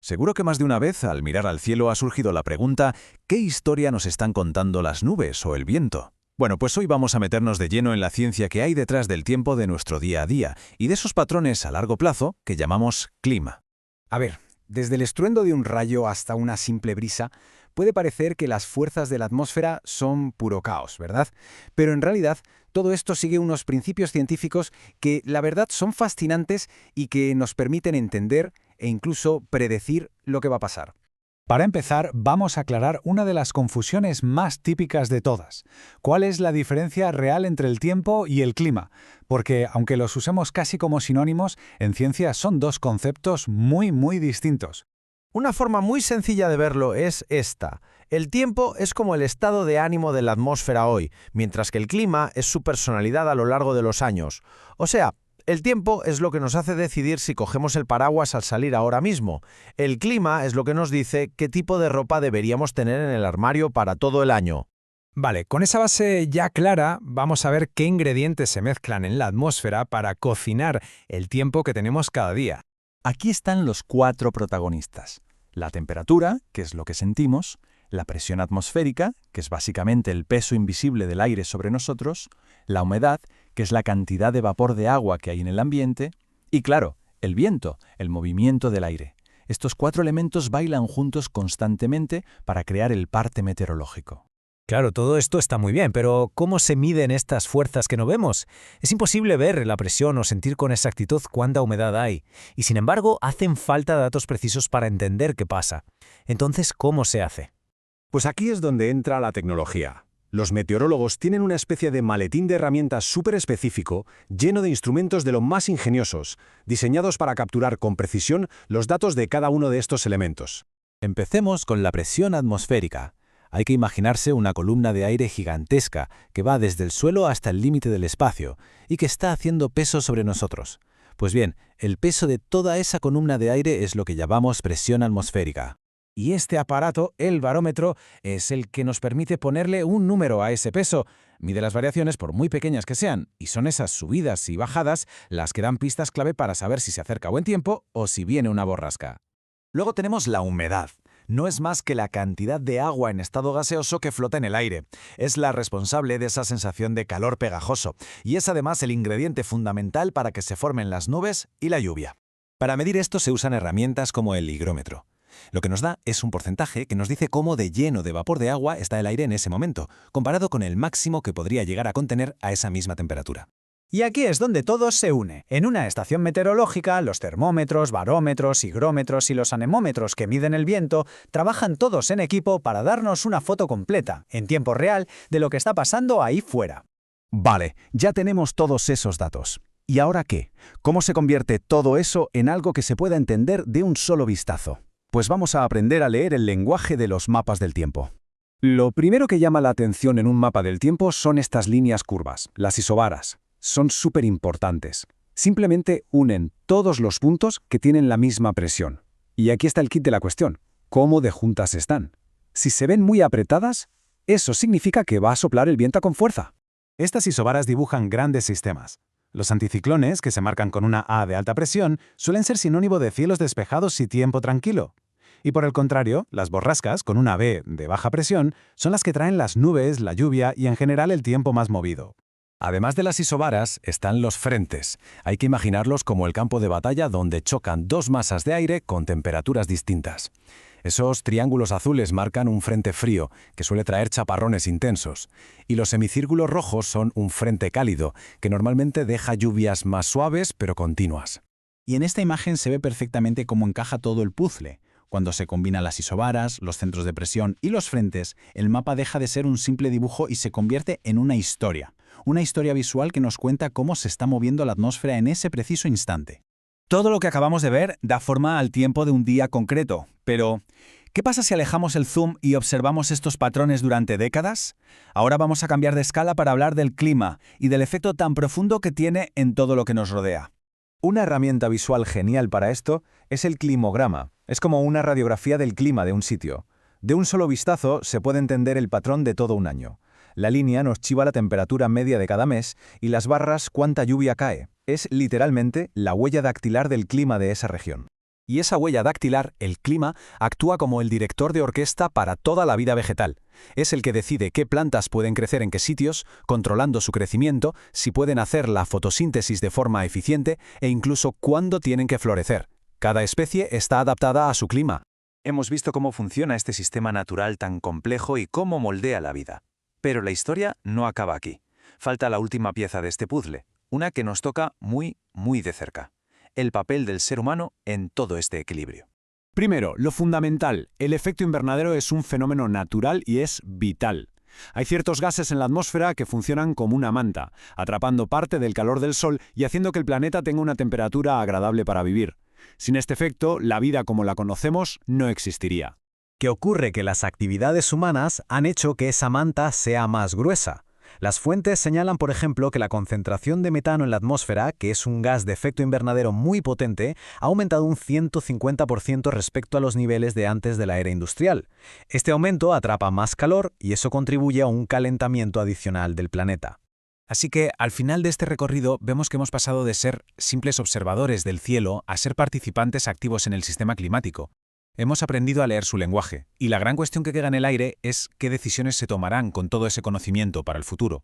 Seguro que más de una vez, al mirar al cielo, ha surgido la pregunta, ¿qué historia nos están contando las nubes o el viento? Bueno, pues hoy vamos a meternos de lleno en la ciencia que hay detrás del tiempo de nuestro día a día y de esos patrones a largo plazo que llamamos clima. A ver, desde el estruendo de un rayo hasta una simple brisa, puede parecer que las fuerzas de la atmósfera son puro caos, ¿verdad? Pero en realidad, todo esto sigue unos principios científicos que, la verdad, son fascinantes y que nos permiten entender e incluso predecir lo que va a pasar. Para empezar, vamos a aclarar una de las confusiones más típicas de todas. ¿Cuál es la diferencia real entre el tiempo y el clima? Porque, aunque los usemos casi como sinónimos, en ciencia son dos conceptos muy distintos. Una forma muy sencilla de verlo es esta. El tiempo es como el estado de ánimo de la atmósfera hoy, mientras que el clima es su personalidad a lo largo de los años. O sea, el tiempo es lo que nos hace decidir si cogemos el paraguas al salir ahora mismo. El clima es lo que nos dice qué tipo de ropa deberíamos tener en el armario para todo el año. Vale, con esa base ya clara, vamos a ver qué ingredientes se mezclan en la atmósfera para cocinar el tiempo que tenemos cada día. Aquí están los 4 protagonistas. La temperatura, que es lo que sentimos, la presión atmosférica, que es básicamente el peso invisible del aire sobre nosotros, la humedad, que es la cantidad de vapor de agua que hay en el ambiente, y claro, el viento, el movimiento del aire. Estos 4 elementos bailan juntos constantemente para crear el parte meteorológico. Claro, todo esto está muy bien, pero ¿cómo se miden estas fuerzas que no vemos? Es imposible ver la presión o sentir con exactitud cuánta humedad hay, y sin embargo hacen falta datos precisos para entender qué pasa. Entonces, ¿cómo se hace? Pues aquí es donde entra la tecnología. Los meteorólogos tienen una especie de maletín de herramientas súper específico, lleno de instrumentos de lo más ingeniosos, diseñados para capturar con precisión los datos de cada uno de estos elementos. Empecemos con la presión atmosférica. Hay que imaginarse una columna de aire gigantesca que va desde el suelo hasta el límite del espacio y que está haciendo peso sobre nosotros. Pues bien, el peso de toda esa columna de aire es lo que llamamos presión atmosférica. Y este aparato, el barómetro, es el que nos permite ponerle un número a ese peso. Mide las variaciones por muy pequeñas que sean, y son esas subidas y bajadas las que dan pistas clave para saber si se acerca buen tiempo o si viene una borrasca. Luego tenemos la humedad. No es más que la cantidad de agua en estado gaseoso que flota en el aire. Es la responsable de esa sensación de calor pegajoso, y es además el ingrediente fundamental para que se formen las nubes y la lluvia. Para medir esto se usan herramientas como el higrómetro. Lo que nos da es un porcentaje que nos dice cómo de lleno de vapor de agua está el aire en ese momento, comparado con el máximo que podría llegar a contener a esa misma temperatura. Y aquí es donde todo se une. En una estación meteorológica, los termómetros, barómetros, higrómetros y los anemómetros que miden el viento trabajan todos en equipo para darnos una foto completa, en tiempo real, de lo que está pasando ahí fuera. Vale, ya tenemos todos esos datos. ¿Y ahora qué? ¿Cómo se convierte todo eso en algo que se pueda entender de un solo vistazo? Pues vamos a aprender a leer el lenguaje de los mapas del tiempo. Lo primero que llama la atención en un mapa del tiempo son estas líneas curvas, las isobaras. Son súper importantes. Simplemente unen todos los puntos que tienen la misma presión. Y aquí está el kit de la cuestión. ¿Cómo de juntas están? Si se ven muy apretadas, eso significa que va a soplar el viento con fuerza. Estas isobaras dibujan grandes sistemas. Los anticiclones, que se marcan con una A de alta presión, suelen ser sinónimo de cielos despejados y tiempo tranquilo. Y por el contrario, las borrascas, con una B de baja presión, son las que traen las nubes, la lluvia y en general el tiempo más movido. Además de las isobaras, están los frentes. Hay que imaginarlos como el campo de batalla donde chocan dos masas de aire con temperaturas distintas. Esos triángulos azules marcan un frente frío, que suele traer chaparrones intensos. Y los semicírculos rojos son un frente cálido, que normalmente deja lluvias más suaves pero continuas. Y en esta imagen se ve perfectamente cómo encaja todo el puzzle. Cuando se combinan las isobaras, los centros de presión y los frentes, el mapa deja de ser un simple dibujo y se convierte en una historia. Una historia visual que nos cuenta cómo se está moviendo la atmósfera en ese preciso instante. Todo lo que acabamos de ver da forma al tiempo de un día concreto, pero ¿qué pasa si alejamos el zoom y observamos estos patrones durante décadas? Ahora vamos a cambiar de escala para hablar del clima y del efecto tan profundo que tiene en todo lo que nos rodea. Una herramienta visual genial para esto es el climograma. Es como una radiografía del clima de un sitio. De un solo vistazo se puede entender el patrón de todo un año. La línea nos chiva la temperatura media de cada mes y las barras cuánta lluvia cae. Es literalmente la huella dactilar del clima de esa región. Y esa huella dactilar, el clima, actúa como el director de orquesta para toda la vida vegetal. Es el que decide qué plantas pueden crecer en qué sitios, controlando su crecimiento, si pueden hacer la fotosíntesis de forma eficiente e incluso cuándo tienen que florecer. Cada especie está adaptada a su clima. Hemos visto cómo funciona este sistema natural tan complejo y cómo moldea la vida. Pero la historia no acaba aquí. Falta la última pieza de este puzzle, una que nos toca muy, muy de cerca. El papel del ser humano en todo este equilibrio. Primero, lo fundamental, el efecto invernadero es un fenómeno natural y es vital. Hay ciertos gases en la atmósfera que funcionan como una manta, atrapando parte del calor del Sol y haciendo que el planeta tenga una temperatura agradable para vivir. Sin este efecto, la vida como la conocemos no existiría. ¿Qué ocurre? Que las actividades humanas han hecho que esa manta sea más gruesa. Las fuentes señalan, por ejemplo, que la concentración de metano en la atmósfera, que es un gas de efecto invernadero muy potente, ha aumentado un 150% respecto a los niveles de antes de la era industrial. Este aumento atrapa más calor y eso contribuye a un calentamiento adicional del planeta. Así que, al final de este recorrido, vemos que hemos pasado de ser simples observadores del cielo a ser participantes activos en el sistema climático. Hemos aprendido a leer su lenguaje, y la gran cuestión que queda en el aire es qué decisiones se tomarán con todo ese conocimiento para el futuro.